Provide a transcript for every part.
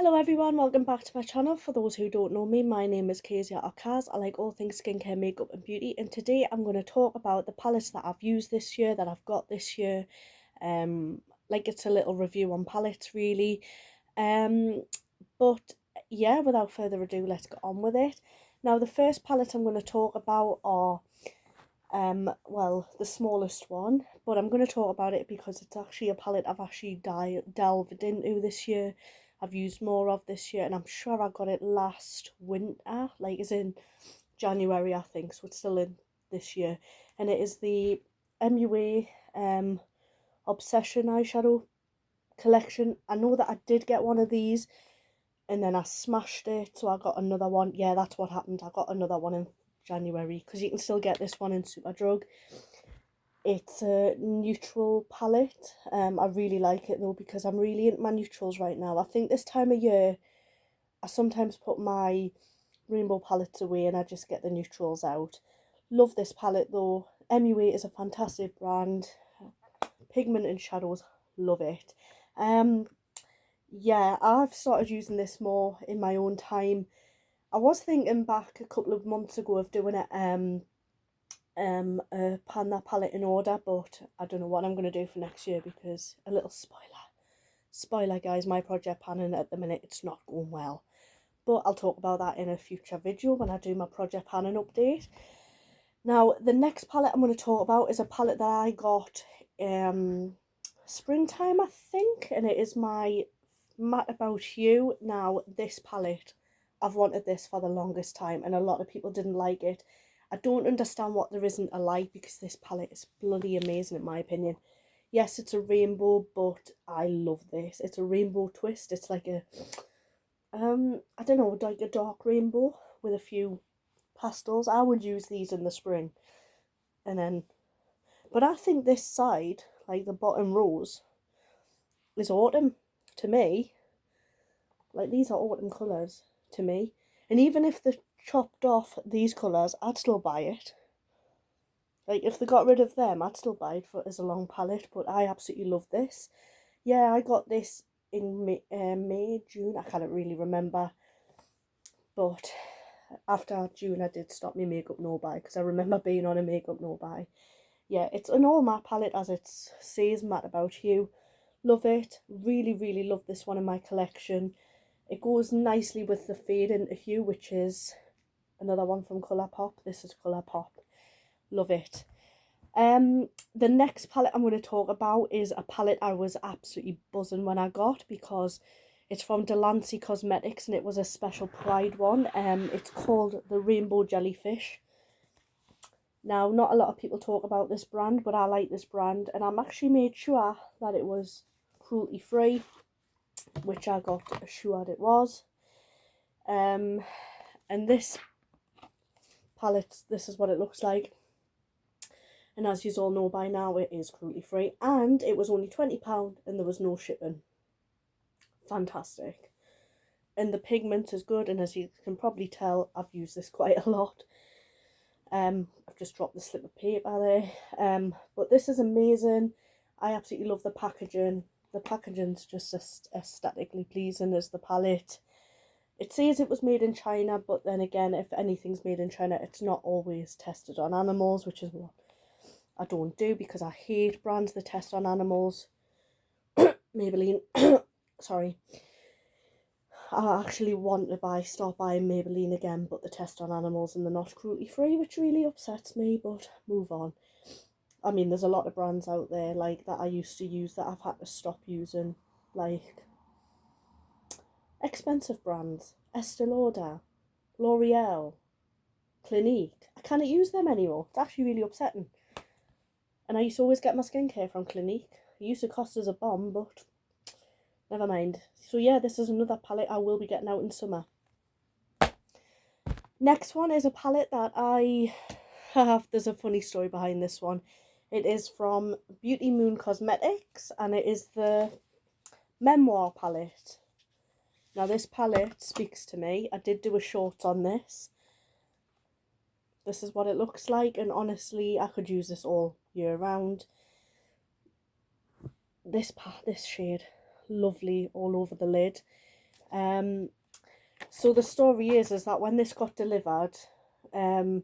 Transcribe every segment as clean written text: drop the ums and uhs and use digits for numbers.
Hello everyone, welcome back to my channel. For those who don't know me, my name is Kezia or Kaz. I like all things skincare, makeup and beauty, and today I'm going to talk about the palettes that I've used this year, that I've got this year. Like it's a little review on palettes really. But yeah, without further ado, let's get on with it. Now the first palette I'm going to talk about are well, the smallest one, but I'm going to talk about it because it's actually a palette I've actually delved into this year. I've used more of this year, and I'm sure I got it last winter, like as in January I think, so it's still in this year. And it is the MUA Obsession eyeshadow collection. I know that I did get one of these and then I smashed it, so I got another one. Yeah, that's what happened. I got another one in January, because you can still get this one in Superdrug. It's a neutral palette. I really like it though, because I'm really into my neutrals right now. I think this time of year I sometimes put my rainbow palettes away and I just get the neutrals out. Love this palette though. MUA is a fantastic brand. Pigment and shadows, love it. Yeah, I've started using this more in my own time. I was thinking back a couple of months ago of doing a Panda palette in order, but I don't know what I'm going to do for next year, because a little spoiler guys, my project panning at the minute, it's not going well, but I'll talk about that in a future video when I do my project panning update. Now the next palette I'm going to talk about is a palette that I got springtime I think, and it is my Matte About You. Now this palette, I've wanted this for the longest time and a lot of people didn't like it. I don't understand what there isn't to like, because this palette is bloody amazing in my opinion. Yes, it's a rainbow, but I love this. It's a rainbow twist. It's like a I don't know, like a dark rainbow with a few pastels. I would use these in the spring. And then, but I think this side, like the bottom rows, is autumn to me. Like these are autumn colours to me. And even if they chopped off these colours, I'd still buy it. Like if they got rid of them, I'd still buy it for as a long palette. But I absolutely love this. Yeah, I got this in May, June. I can't really remember. But after June, I did stop my makeup no buy, because I remember being on a makeup no buy. Yeah, it's an all matte palette, as it says, Matte About You. Love it. Really, really love this one in my collection. It goes nicely with the Fade Into Hue, which is another one from Colourpop. This is Colourpop. Love it. The next palette I'm going to talk about is a palette I was absolutely buzzing when I got, because it's from Delancey Cosmetics and it was a special Pride one. It's called the Rainbow Jellyfish. Now, not a lot of people talk about this brand, but I like this brand, and I'm actually made sure that it was cruelty free, which I got assured it was. And this palette, this is what it looks like. And as you all know by now, it is cruelty free, and it was only £20 and there was no shipping. Fantastic. And the pigment is good, and as you can probably tell, I've used this quite a lot. I've just dropped the slip of paper there. But this is amazing. I absolutely love the packaging. The packaging's just as aesthetically pleasing as the palette. It says it was made in China, but then again, if anything's made in China, it's not always tested on animals, which is what I don't do, because I hate brands that test on animals. Maybelline, sorry. I actually want to start buying Maybelline again, but they test on animals and they're not cruelty free, which really upsets me, but move on. I mean, there's a lot of brands out there like that I used to use that I've had to stop using, like expensive brands, Estee Lauder, L'Oreal, Clinique. I can't use them anymore. It's actually really upsetting. And I used to always get my skincare from Clinique. It used to cost us a bomb, but never mind. So yeah, this is another palette I will be getting out in summer. Next one is a palette that I have. There's a funny story behind this one. It is from Beauty Moon Cosmetics, and it is the Memoir palette. Now this palette speaks to me. I did do a short on this. This is what it looks like, and honestly, I could use this all year round. This shade, lovely all over the lid. So the story is that when this got delivered, the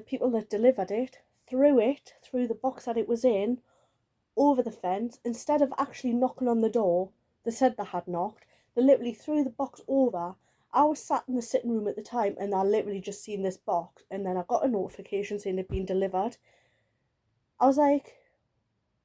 people that delivered it through the box that it was in, over the fence. Instead of actually knocking on the door, they said they had knocked. They literally threw the box over. I was sat in the sitting room at the time, and I literally just seen this box, and then I got a notification saying it'd been delivered. I was like,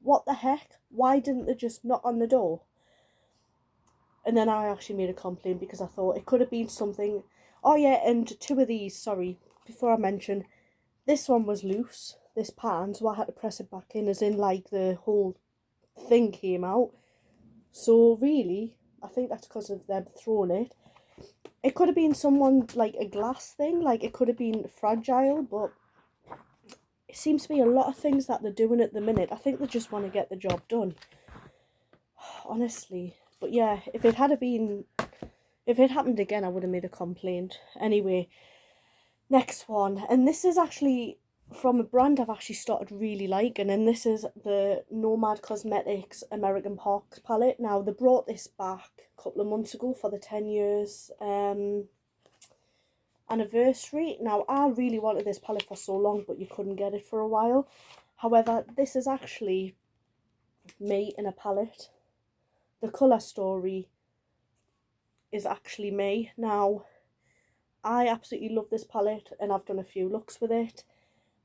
what the heck? Why didn't they just knock on the door? And then I actually made a complaint because I thought it could have been something. Oh yeah, and two of these, sorry, before I mention, this one was loose, this pan, so I had to press it back in, as in like the whole thing came out. So really, I think that's because of them throwing it. It could have been someone, like a glass thing, like it could have been fragile, but it seems to be a lot of things that they're doing at the minute. I think they just want to get the job done. Honestly. But yeah, if it happened again, I would have made a complaint. Anyway, next one. And this is actually from a brand I've actually started really liking, and this is the Nomad Cosmetics American Parks palette. Now, they brought this back a couple of months ago for the 10 years anniversary. Now, I really wanted this palette for so long, but you couldn't get it for a while. However, this is actually me in a palette. The colour story is actually me. Now, I absolutely love this palette, and I've done a few looks with it,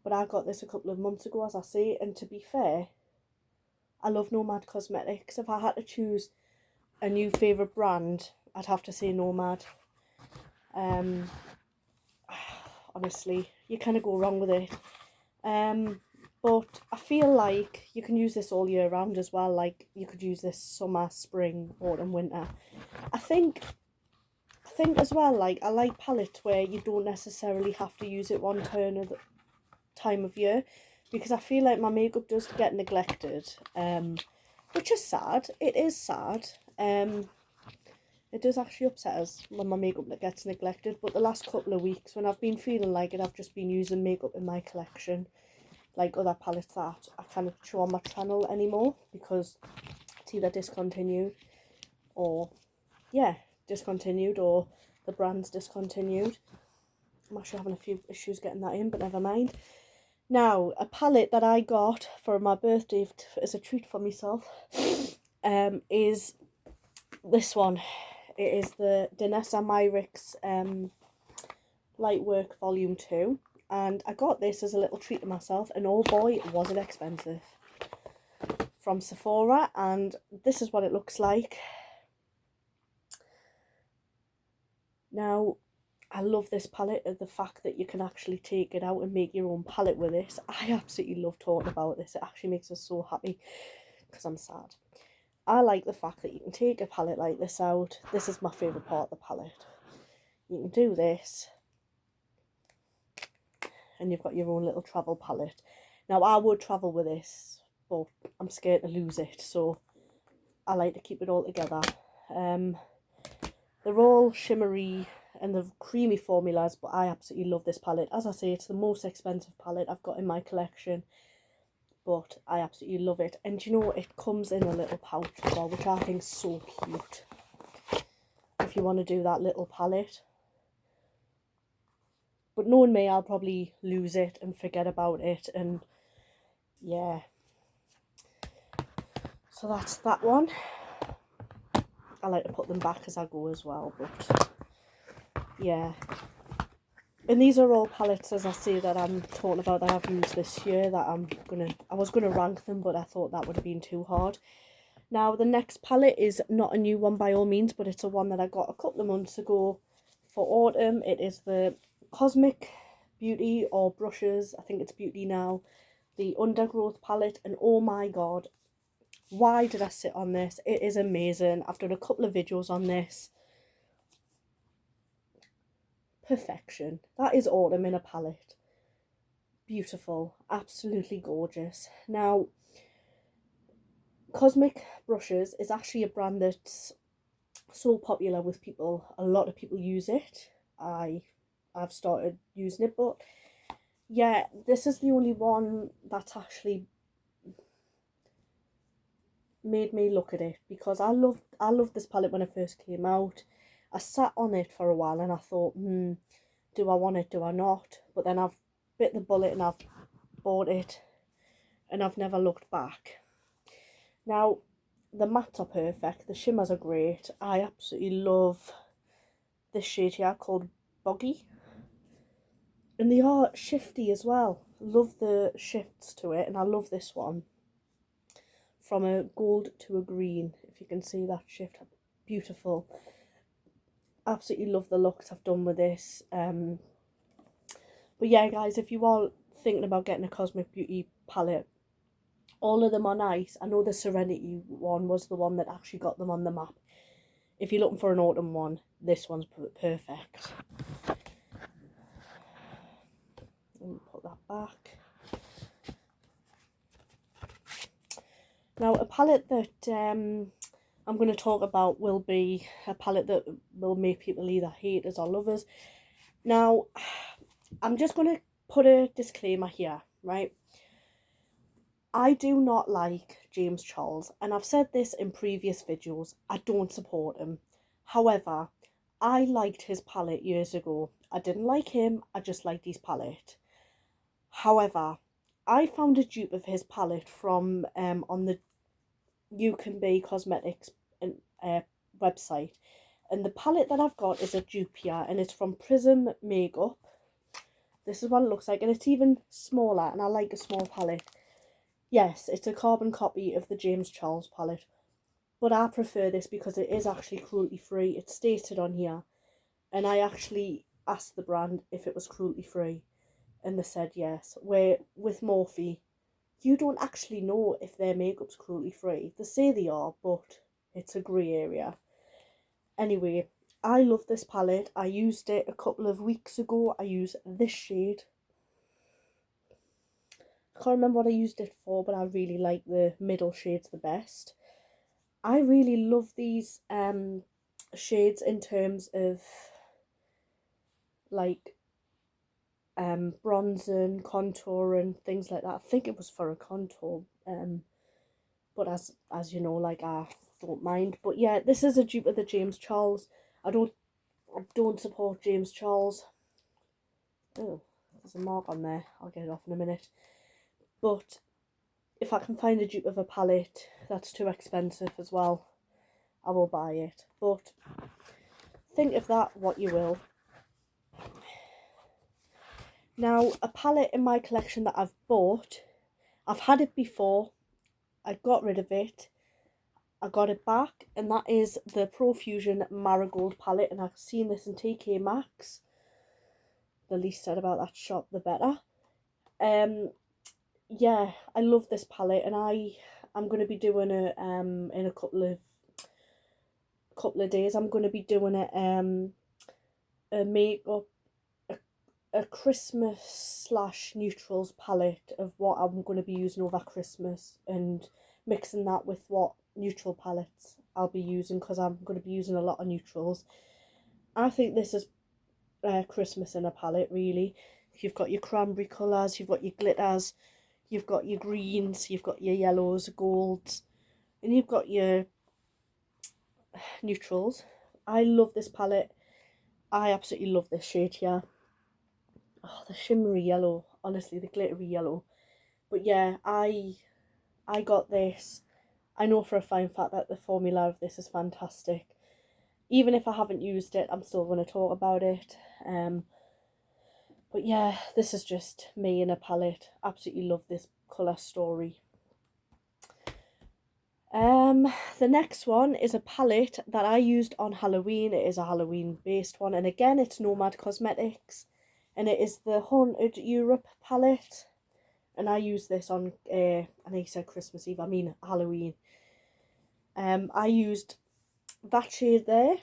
but I got this a couple of months ago, as I say, and to be fair, I love Nomad Cosmetics. If I had to choose a new favourite brand, I'd have to say Nomad. Honestly, you kind of go wrong with it. But I feel like you can use this all year round as well. Like, you could use this summer, spring, autumn, winter. I think as well, like, I like palettes where you don't necessarily have to use it one time of year, because I feel like my makeup does get neglected, which is sad. It is sad. It does actually upset us when my makeup gets neglected, but the last couple of weeks, when I've been feeling like it, I've just been using makeup in my collection, like other palettes that I can't show on my channel anymore because it's either discontinued or, yeah, discontinued, or the brand's discontinued. I'm actually having a few issues getting that in, but never mind. Now, a palette that I got for my birthday as a treat for myself is this one. It is the Danessa Myricks Lightwork Volume 2. And I got this as a little treat to myself, and oh boy, was it expensive. From Sephora, and this is what it looks like. Now, I love this palette, and the fact that you can actually take it out and make your own palette with this. I absolutely love talking about this. It actually makes us so happy because I'm sad. I like the fact that you can take a palette like this out. This is my favourite part of the palette. You can do this, and you've got your own little travel palette. Now, I would travel with this, but I'm scared to lose it, so I like to keep it all together. They're all shimmery and the creamy formulas, but I absolutely love this palette. As I say, it's the most expensive palette I've got in my collection, but I absolutely love it. And you know, it comes in a little pouch as well, which I think is so cute. If you want to do that little palette. But knowing me, I'll probably lose it and forget about it, and yeah. So that's that one. I like to put them back as I go as well, but yeah. And these are all palettes, as I say, that I'm talking about that I've used this year, that I was gonna rank them, but I thought that would have been too hard. Now, the next palette is not a new one by all means, but it's a one that I got a couple of months ago for autumn. It is the Cosmic Beauty, or Brushes, I think it's Beauty now, the Undergrowth palette, and oh my god, why did I sit on this? It is amazing. I've done a couple of videos on this. Perfection. That is autumn in a palette. Beautiful. Absolutely gorgeous. Now, Cosmic Brushes is actually a brand that's so popular with people. A lot of people use it. I've started using it, but yeah, this is the only one that's actually made me look at it, because I loved this palette when it first came out. I sat on it for a while and I thought, do I want it, do I not? But then I've bit the bullet and I've bought it, and I've never looked back. Now, the mattes are perfect, the shimmers are great. I absolutely love this shade here called Boggy. And they are shifty as well. Love the shifts to it, and I love this one. From a gold to a green, if you can see that shift, beautiful. Absolutely love the looks I've done with this. But yeah, guys, if you are thinking about getting a Cosmic Beauty palette, all of them are nice. I know the Serenity one was the one that actually got them on the map. If you're looking for an autumn one, this one's perfect. Let me put that back. Now, a palette that I'm going to talk about will be a palette that will make people either haters or lovers. Now, I'm just going to put a disclaimer here, right? I do not like James Charles, and I've said this in previous videos. I don't support him. However, I liked his palette years ago. I didn't like him, I just liked his palette. However, I found a dupe of his palette from on the You Can Be Cosmetics website, and the palette that I've got is a dupe here, and it's from Prism Makeup. This is what it looks like, and it's even smaller, and I like a small palette. Yes, it's a carbon copy of the James Charles palette, but I prefer this because it is actually cruelty free. It's stated on here, and I actually asked the brand if it was cruelty free, and they said yes. Where with Morphe, you don't actually know if their makeup's cruelty free. They say they are, but it's a grey area. Anyway, I love this palette. I used it a couple of weeks ago. I used this shade. I can't remember what I used it for, but I really like the middle shades the best. I really love these shades in terms of like bronzing, contouring, things like that. I think it was for a contour, but as you know, like, I don't mind. But yeah, this is a dupe of the James Charles. I don't support James Charles. Oh, there's a mark on there. I'll get it off in a minute. But if I can find a dupe of a palette that's too expensive as well, I will buy it. But think of that what you will. Now, a palette in my collection that I've bought, I've had it before, I got rid of it, I got it back, and that is the Profusion Marigold palette, and I've seen this in TK Maxx. The least said about that shop, the better. Yeah, I love this palette, and I'm going to be doing it in a couple of days. I'm going to be doing it a makeup, a Christmas / neutrals palette of what I'm going to be using over Christmas, and mixing that with what neutral palettes I'll be using, because I'm going to be using a lot of neutrals. I think this is Christmas in a palette, really. You've got your cranberry colours, you've got your glitters, you've got your greens, you've got your yellows, golds, and you've got your neutrals. I love this palette. I absolutely love this shade here. Oh, the shimmery yellow, honestly, the glittery yellow. But yeah, I got this. I know for a fine fact that the formula of this is fantastic. Even if I haven't used it, I'm still going to talk about it. But yeah, this is just me in a palette. Absolutely love this colour story. The next one is a palette that I used on Halloween. It is a Halloween based one, and again it's Nomad Cosmetics, and it is the Haunted Europe palette, and I used this on I know you said Christmas Eve, I mean Halloween. I used that shade there.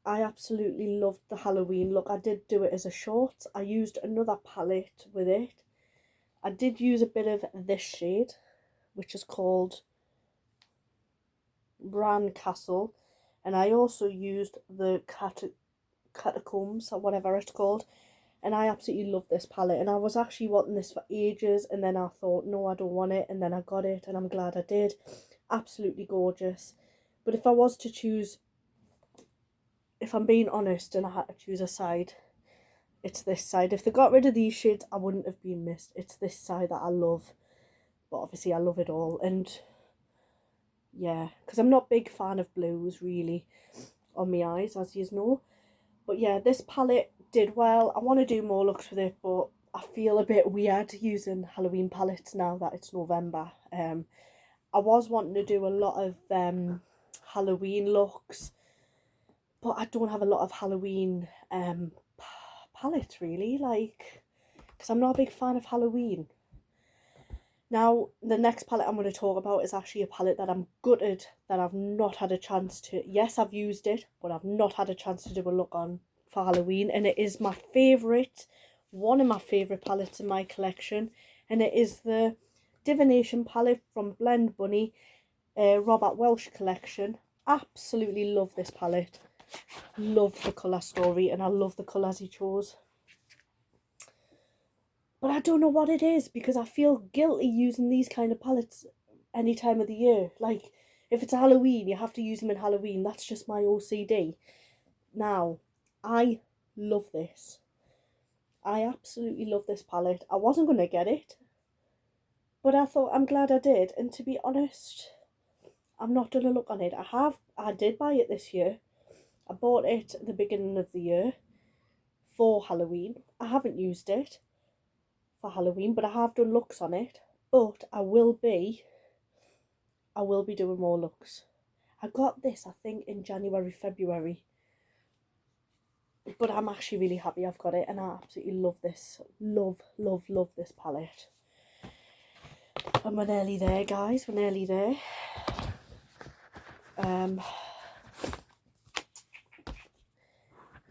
I absolutely loved the Halloween look. I did do it as a short. I used another palette with it. I did use a bit of this shade, which is called Bran Castle, and I also used the Catacombs, or whatever it's called. and I absolutely love this palette, and I was actually wanting this for ages, and then I thought, no, I don't want it, and then I got it, and I'm glad I did. Absolutely gorgeous. But if I was to choose, if I'm being honest and I had to choose a side, it's this side. If they got rid of these shades, I wouldn't have been missed. It's this side that I love, but obviously I love it all. And yeah, because I'm not a big fan of blues really on my eyes, as you know. But yeah, this palette did well. I want to do more looks with it, but I feel a bit weird using Halloween palettes now that it's November. I was wanting to do a lot of Halloween looks, but I don't have a lot of Halloween palettes really, like, because I'm not a big fan of Halloween. Now, the next palette I'm going to talk about is actually a palette that I'm gutted that I've not had a chance to, yes, I've used it, but I've not had a chance to do a look on for Halloween, and it is my favourite, one of my favourite palettes in my collection, and it is the Divination palette from Blend Bunny, Robert Welsh collection. Absolutely love this palette. Love the colour story, and I love the colours he chose. But I don't know what it is, because I feel guilty using these kind of palettes any time of the year. Like, if it's Halloween, you have to use them in Halloween. That's just my OCD. Now, I love this. I absolutely love this palette. I wasn't going to get it, but I thought I'm glad I did. And to be honest, I've not done a look on it. I did buy it this year. I bought it at the beginning of the year for Halloween. I haven't used it for Halloween, but I have done looks on it. But I will be doing more looks. I got this, I think, in January, February. But I'm actually really happy I've got it, and I absolutely love this. Love, love, love this palette. And we're nearly there, guys. We're nearly there.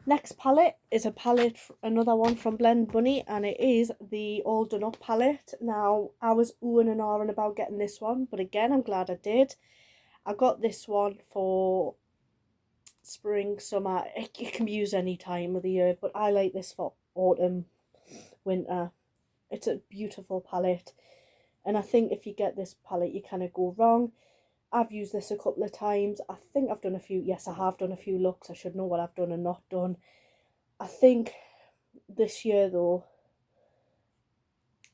Next palette is a palette, another one from Blend Bunny, and it is the All Done Up palette. Now, I was oohing and ahhing about getting this one, but again, I'm glad I did. I got this one for spring, summer. It can be used any time of the year, but I like this for autumn, winter. It's a beautiful palette, and I think if you get this palette, you kind of go wrong. I've used this a couple of times. I think I've done a few, yes, I have done a few looks. I should know what I've done and not done. I think this year though,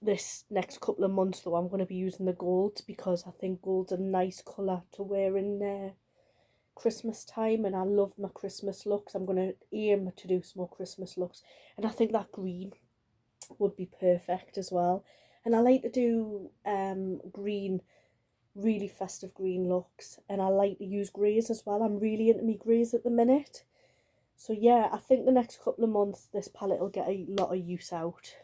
this next couple of months though, I'm going to be using the gold, because I think gold's a nice colour to wear in Christmas time, and I love my Christmas looks. I'm going to aim to do some more Christmas looks, and I think that green would be perfect as well. And I like to do green, really festive green looks, and I like to use greys as well. I'm really into me greys at the minute. So yeah, I think the next couple of months this palette will get a lot of use out.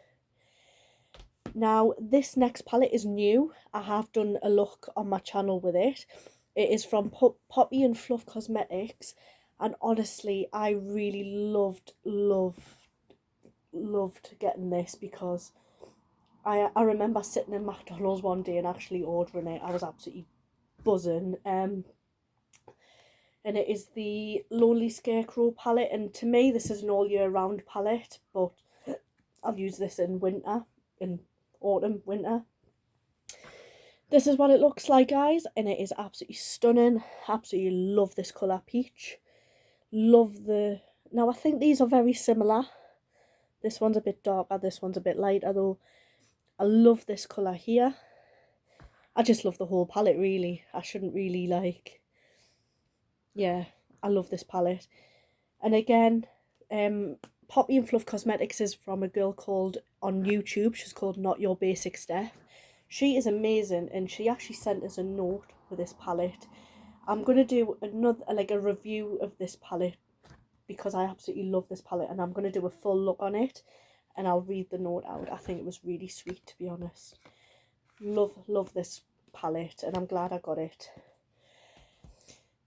Now, this next palette is new. I have done a look on my channel with it. It is from Poppy and Fluff Cosmetics, and honestly, I really loved getting this, because I remember sitting in McDonald's one day and actually ordering it. I was absolutely buzzing. And it is the Lonely Scarecrow palette, and to me this is an all year round palette, but I'll use this in winter, in autumn, winter. This is what it looks like, guys, and it is absolutely stunning. Absolutely love this colour peach. Love the... Now, I think these are very similar. This one's a bit darker, this one's a bit lighter, though. I love this colour here. I just love the whole palette, really. I shouldn't really, like... Yeah, I love this palette. And again, Poppy and Fluff Cosmetics is from a girl called, on YouTube, she's called Not Your Basic Steph. She is amazing, and she actually sent us a note with this palette. I'm going to do another, like a review of this palette, because I absolutely love this palette, and I'm going to do a full look on it, and I'll read the note out. I think it was really sweet, to be honest. Love this palette, and I'm glad I got it.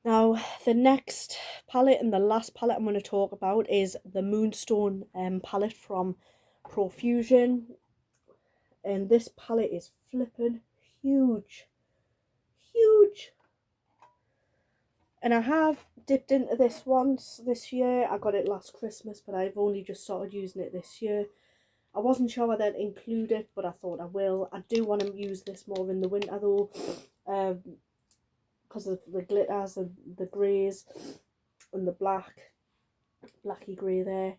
Now, the next palette and the last palette I'm going to talk about is the Moonstone palette from Profusion. And this palette is flipping huge. Huge. And I have dipped into this once this year. I got it last Christmas, but I've only just started using it this year. I wasn't sure whether to include it, but I thought I will. I do want to use this more in the winter though, because of the glitters and the greys and the blacky grey there.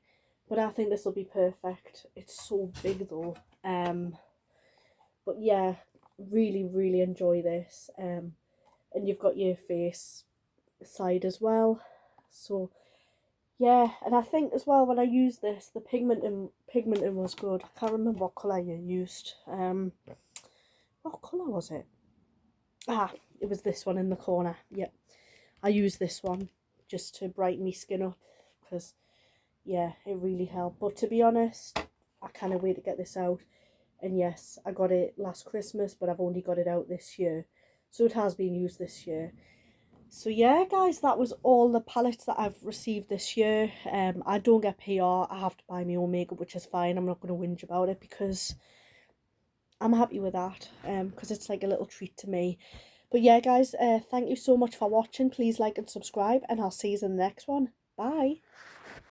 But I think this will be perfect. It's so big though. But yeah, really enjoy this. And you've got your face side as well. So yeah, and I think as well when I used this, the pigmenting was good. I can't remember what colour you used. What colour was it? Ah, it was this one in the corner. Yep, I used this one just to brighten my skin up because yeah, it really helped. But to be honest, I can't wait to get this out. And yes, I got it last Christmas, but I've only got it out this year, so it has been used this year. So yeah, guys, that was all the palettes that I've received this year. I don't get PR. I have to buy my own makeup, which is fine. I'm not going to whinge about it because I'm happy with that. Because it's like a little treat to me. But yeah, guys, thank you so much for watching. Please like and subscribe, and I'll see you in the next one. Bye.